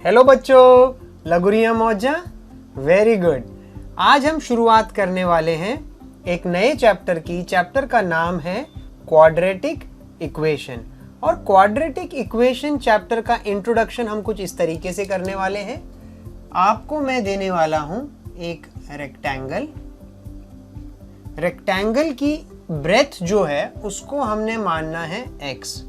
Hello बच्चों, लगुरिया मौजा। Very good. आज हम शुरुआत करने वाले हैं एक नए चैप्टर की। चैप्टर का नाम है क्वाड्रेटिक इक्वेशन। और क्वाड्रेटिक इक्वेशन चैप्टर का इंट्रोडक्शन हम कुछ इस तरीके से करने वाले हैं। आपको मैं देने वाला हूं एक रेक्टेंगल। रेक्टेंगल की ब्रेथ जो है उसको हमने मानना है x।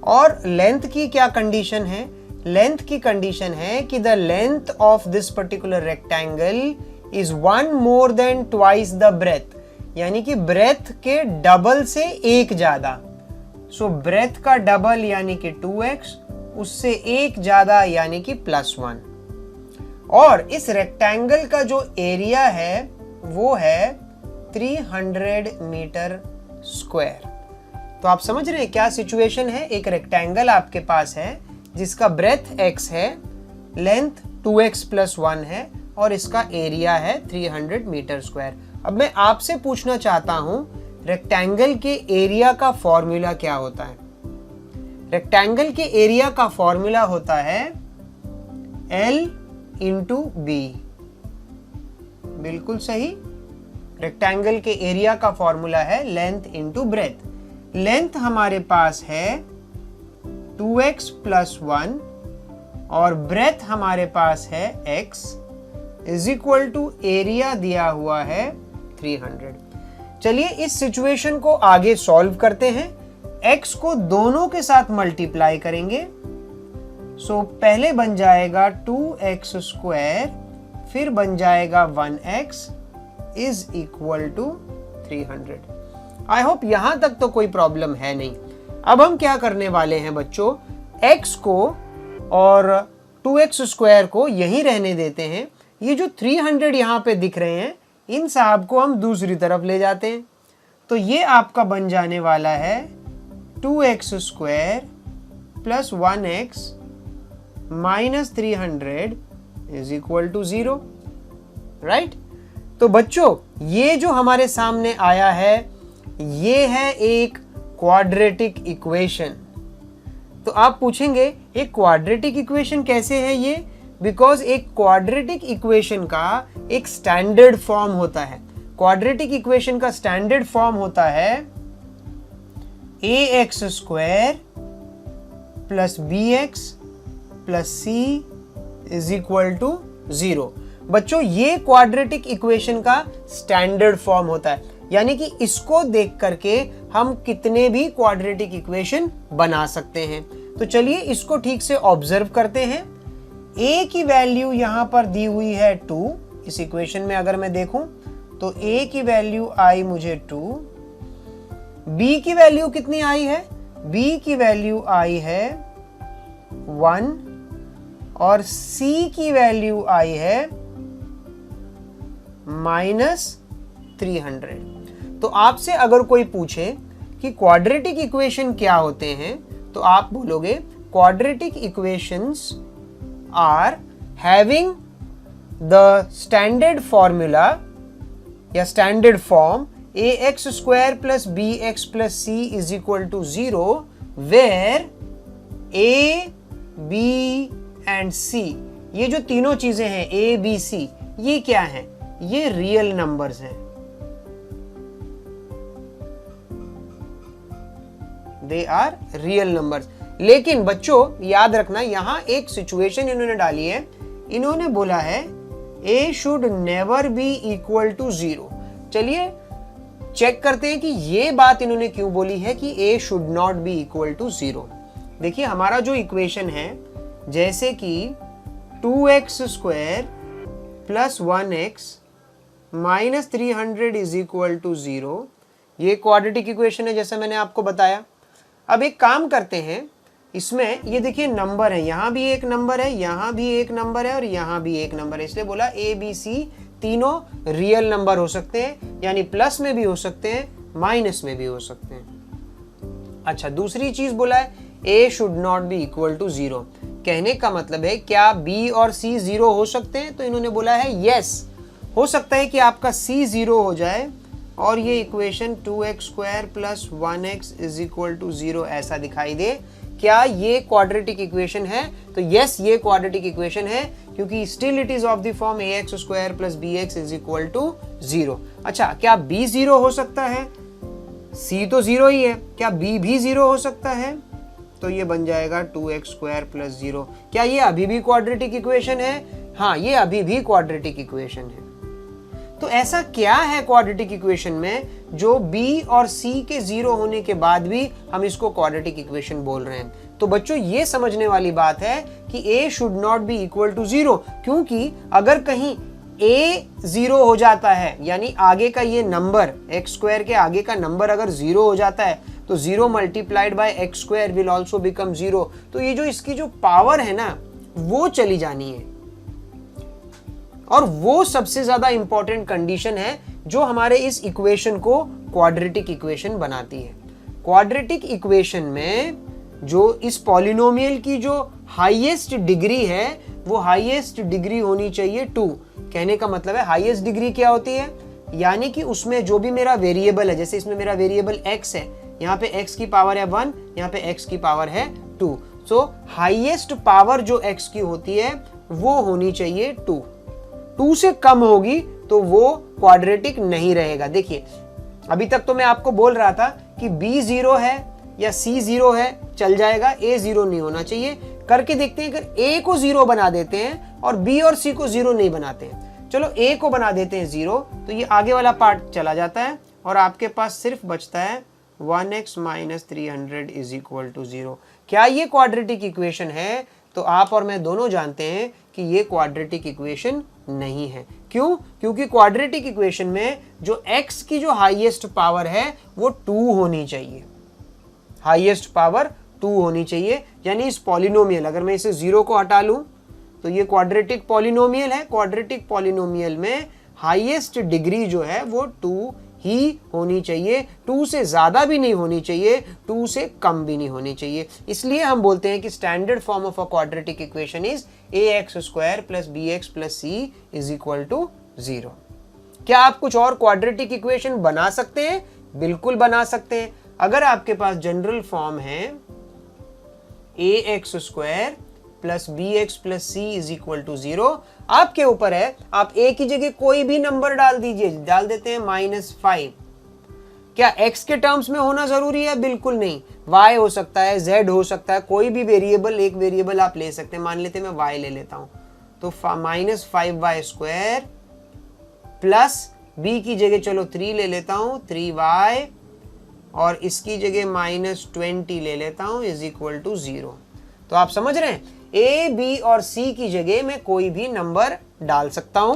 और लेंथ की क्या कंडीशन है? लेंथ की कंडीशन है कि the length of this particular rectangle is 1 more than twice the breadth, यानी कि ब्रेथ के डबल से एक ज्यादा। सो ब्रेथ का डबल यानी कि 2x, उससे एक ज्यादा यानी कि +1। और इस रेक्टेंगल का जो एरिया है वो है 300 मीटर स्क्वायर। तो आप समझ रहे हैं क्या सिचुएशन है? एक रेक्टेंगल आपके पास है जिसका ब्रेथ x है, लेंथ 2x + 1 है और इसका एरिया है 300 मीटर स्क्वायर। अब मैं आपसे पूछना चाहता हूं, रेक्टेंगल के एरिया का फॉर्मूला क्या होता है? रेक्टेंगल के एरिया का फॉर्मूला होता है L × B। बिल्कुल सही। रेक्टेंगल के एरिया का फॉर्मूला है लेंथ × ब्रेथ। लेंथ हमारे पास है 2x + 1 और ब्रेथ हमारे पास है x = एरिया दिया हुआ है 300। चलिए इस सिचुएशन को आगे सॉल्व करते हैं। x को दोनों के साथ मल्टीप्लाई करेंगे। सो पहले बन जाएगा 2x², फिर बन जाएगा 1x = 300। आई होप यहां तक तो कोई प्रॉब्लम है नहीं। अब हम क्या करने वाले हैं बच्चों, x को और 2x² को यहीं रहने देते हैं। ये जो 300 यहाँ पे दिख रहे हैं, इन साहब को हम दूसरी तरफ ले जाते हैं। तो ये आपका बन जाने वाला है 2x² + 1x - 300 = 0। राइट? तो बच्चों ये जो हमारे सामने आया है ये है एक क्वाड्रेटिक इक्वेशन। तो आप पूछेंगे एक क्वाड्रेटिक इक्वेशन कैसे है ये? बिकॉज एक क्वाड्रेटिक इक्वेशन का एक स्टैंडर्ड फॉर्म होता है। क्वाड्रेटिक इक्वेशन का स्टैंडर्ड फॉर्म होता है ax² + bx + c = 0। बच्चों ये क्वाड्रेटिक इक्वेशन का स्टैंडर्ड फॉर्म होता है, यानी कि इसको देख करके हम कितने भी क्वाड्रेटिक इक्वेशन बना सकते हैं। तो चलिए इसको ठीक से ऑब्जर्व करते हैं। a की वैल्यू यहां पर दी हुई है 2। इस इक्वेशन में अगर मैं देखूं तो a की वैल्यू आई मुझे 2, b की वैल्यू कितनी आई है? b की वैल्यू आई है 1 और c की वैल्यू आई है -300। तो आपसे अगर कोई पूछे कि क्वाड्रेटिक इक्वेशन क्या होते हैं तो आप बोलोगे quadratic equations are having the standard formula या standard form ax² + bx + c = 0 where a, b and c, ये जो तीनों चीजें हैं a, b, c, ये क्या हैं? ये रियल नंबर्स हैं। They are real numbers. लेकिन बच्चों याद रखना यहां एक सिचुएशन इन्होंने डाली है। इन्होंने बोला है a शुड नेवर बी = 0। चलिए चेक करते हैं कि ये बात इन्होंने क्यों बोली है कि a शुड नॉट बी = 0। देखिए हमारा जो इक्वेशन है, जैसे कि 2x² + 1x - 300 = 0, ये क्वाड्रेटिक इक्वेशन है जैसा मैंने आपको बताया। अब एक काम करते हैं, इसमें ये देखिए नंबर है, यहां भी एक नंबर है, यहां भी एक नंबर है और यहां भी एक नंबर है, इसलिए बोला a, b, c तीनों रियल नंबर हो सकते हैं, यानी प्लस में भी हो सकते हैं, माइनस में भी हो सकते हैं। अच्छा, दूसरी चीज बोला है a शुड नॉट बी = 0। कहने का मतलब है क्या b और c 0 हो सकते हैं? तो इन्होंने बोला है यस, हो सकता है कि आपका c 0 हो जाए और ये इक्वेशन 2x² + 1x = 0 ऐसा दिखाई दे, क्या ये क्वाड्रेटिक इक्वेशन है? तो यस, ये क्वाड्रेटिक इक्वेशन है, क्योंकि still it is of the form ax square plus bx is equal to 0। अच्छा, क्या b 0 हो सकता है? c तो 0 ही है, क्या b भी 0 हो सकता है? तो ये बन जाएगा 2x स्क्वायर प्लस 0। क्या ये अभी भी क्वाड्रेटिक इक्वेशन है? हाँ, ये अभी भी क्वाड्रेटिक इक्वेशन है। तो ऐसा क्या है क्वाड्रेटिक इक्वेशन में जो b और c के 0 होने के बाद भी हम इसको क्वाड्रेटिक इक्वेशन बोल रहे हैं? तो बच्चों, ये समझने वाली बात है कि a should not be equal to 0, क्योंकि अगर कहीं a 0 हो जाता है, यानी आगे का ये नंबर x स्क्वायर के आगे का नंबर अगर 0 हो जाता है, तो 0 multiplied by x square will also become 0। तो ये जो इसकी जो पावर है ना, वो चली जानी है, और वो सबसे ज्यादा इंपॉर्टेंट कंडीशन है जो हमारे इस इक्वेशन को क्वाड्रेटिक इक्वेशन बनाती है। क्वाड्रेटिक इक्वेशन में जो इस पॉलिनोमियल की जो हाईएस्ट डिग्री है, वो हाईएस्ट डिग्री होनी चाहिए 2। कहने का मतलब है हाईएस्ट डिग्री क्या होती है, यानी कि उसमें जो भी मेरा वेरिएबल है, जैसे इसमें मेरा वेरिएबल x है, यहाँ पे x की पावर है 1, यहाँ पे x की पावर है 2। सो हाईएस्ट पावर जो x की होती है वो होनी चाहिए 2। 2 से कम होगी तो वो क्वाड्रेटिक नहीं रहेगा। देखिए, अभी तक तो मैं आपको बोल रहा था कि b 0 है या c 0 है, चल जाएगा, a 0 नहीं होना चाहिए। करके देखते हैं, अगर a को 0 बना देते हैं और b और c को 0 नहीं बनाते हैं, चलो a को बना देते हैं 0, तो ये आगे वाला पार्ट चला जाता है और आपके पास सिर्फ बचता है 1x minus 300 is equal to 0। क्या ये क्वाड्रेटिक इक्वेशन है? तो आप और मैं दोनों जानते हैं कि ये क्वाड्रेटिक इक्वेशन नहीं है। क्यों? क्योंकि क्वाड्रेटिक इक्वेशन में जो x की जो हाईएस्ट पावर है वो 2 होनी चाहिए, हाईएस्ट पावर 2 होनी चाहिए। यानी इस पॉलिनोमियल, अगर मैं इसे 0 को हटा लूं तो ये क्वाड्रेटिक पॉलिनोमियल है। क्वाड्रेटिक पॉलिनोमियल में हाईएस्ट डिग्री जो है वो 2 ही होनी चाहिए, 2 से ज्यादा भी नहीं होनी चाहिए, 2 से कम भी नहीं होनी चाहिए। इसलिए हम बोलते हैं कि standard form of a quadratic equation is ax square plus bx plus c is equal to 0। क्या आप कुछ और क्वाड्रेटिक इक्वेशन बना सकते हैं? बिल्कुल बना सकते हैं। अगर आपके पास जनरल फॉर्म है ax square plus bx plus c is equal to 0, आपके ऊपर है, आप a की जगह कोई भी नंबर डाल दीजिए। डाल देते हैं -5। क्या x के टर्म्स में होना जरूरी है? बिल्कुल नहीं। y हो सकता है, z हो सकता है, कोई भी वेरिएबल, एक वेरिएबल आप ले सकते हैं। मान लेते हैं मैं y ले लेता हूं, तो -5y स्क्वायर प्लस b की जगह चलो 3 ले लेता हूं, 3y, और इसकी जगह -20 ले लेता हूं इज इक्वल टू 0। तो आप समझ रहे हैं, a, b और c की जगह मैं कोई भी नंबर डाल सकता हूं।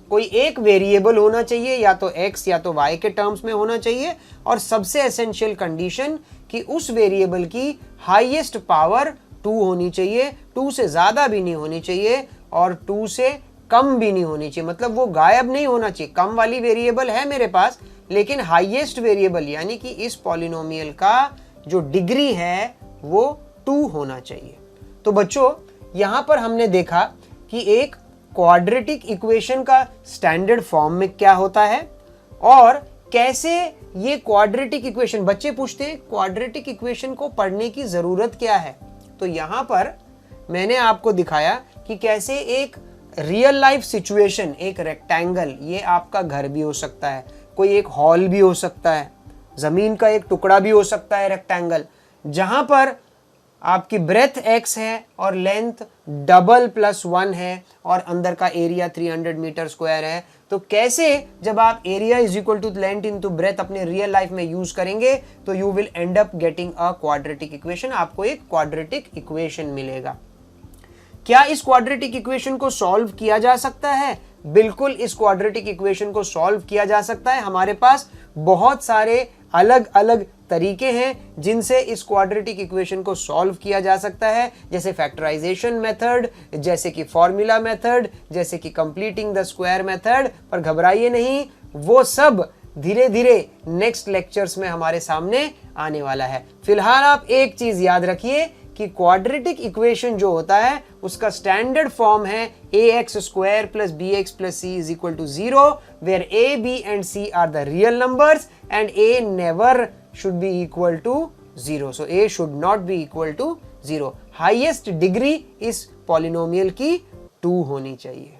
कोई एक वेरिएबल होना चाहिए, या तो x या तो y के टर्म्स में होना चाहिए, और सबसे एसेंशियल कंडीशन कि उस वेरिएबल की हाईएस्ट पावर 2 होनी चाहिए, 2 से ज्यादा भी नहीं होनी चाहिए और 2 से कम भी नहीं होनी चाहिए। मतलब वो गायब नहीं होना चाहिए। कम वाली वेरिएबल है मेरे पास, लेकिन हाईएस्ट वेरिएबल यानी कि इस पॉलिनोमियल का जो डिग्री है वो 2 होना चाहिए। तो बच्चों, यहां पर हमने देखा कि एक क्वाड्रेटिक इक्वेशन का स्टैंडर्ड फॉर्म में क्या होता है और कैसे ये क्वाड्रेटिक इक्वेशन, बच्चे पूछते हैं क्वाड्रेटिक इक्वेशन को पढ़ने की जरूरत क्या है। तो यहां पर मैंने आपको दिखाया कि कैसे एक रियल लाइफ सिचुएशन, एक रेक्टेंगल, ये आपका घर भी हो सकता है, कोई एक हॉल भी हो सकता है, जमीन का एक टुकड़ा भी हो सकता है रेक्टेंगल, जहां पर आपकी ब्रेथ x है और लेंथ डबल प्लस 1 है और अंदर का एरिया 300 मीटर स्क्वायर है। तो कैसे जब आप area is equal to length into breadth अपने रियल लाइफ में यूज करेंगे तो you will end up getting a quadratic equation. आपको एक क्वाड्रेटिक इक्वेशन मिलेगा। क्या इस क्वाड्रेटिक इक्वेशन को सॉल्व किया जा सकता है? बिल्कुल, इस क्वाड्रेटिक इक्वेशन को सॉल्व किया जा सकता है। हमारे पास बहुत सारे अलग अलग तरीके हैं जिनसे इस क्वाड्रेटिक इक्वेशन को सॉल्व किया जा सकता है, जैसे फैक्टराइजेशन मेथड, जैसे कि फॉर्मूला मेथड, जैसे कि कंप्लीटिंग द स्क्वायर मेथड। पर घबराइए नहीं, वो सब धीरे धीरे नेक्स्ट लेक्चर्स में हमारे सामने आने वाला है। फिलहाल आप एक चीज याद रखिए कि क्वाड्रेटिक इक्वेशन जो होता है उसका स्टैंडर्ड फॉर्म है ax square plus bx plus c is equal to 0, where a, b and c are the real numbers and a never should be equal to 0, so a should not be equal to 0. Highest degree इस polynomial की 2 होनी चाहिए.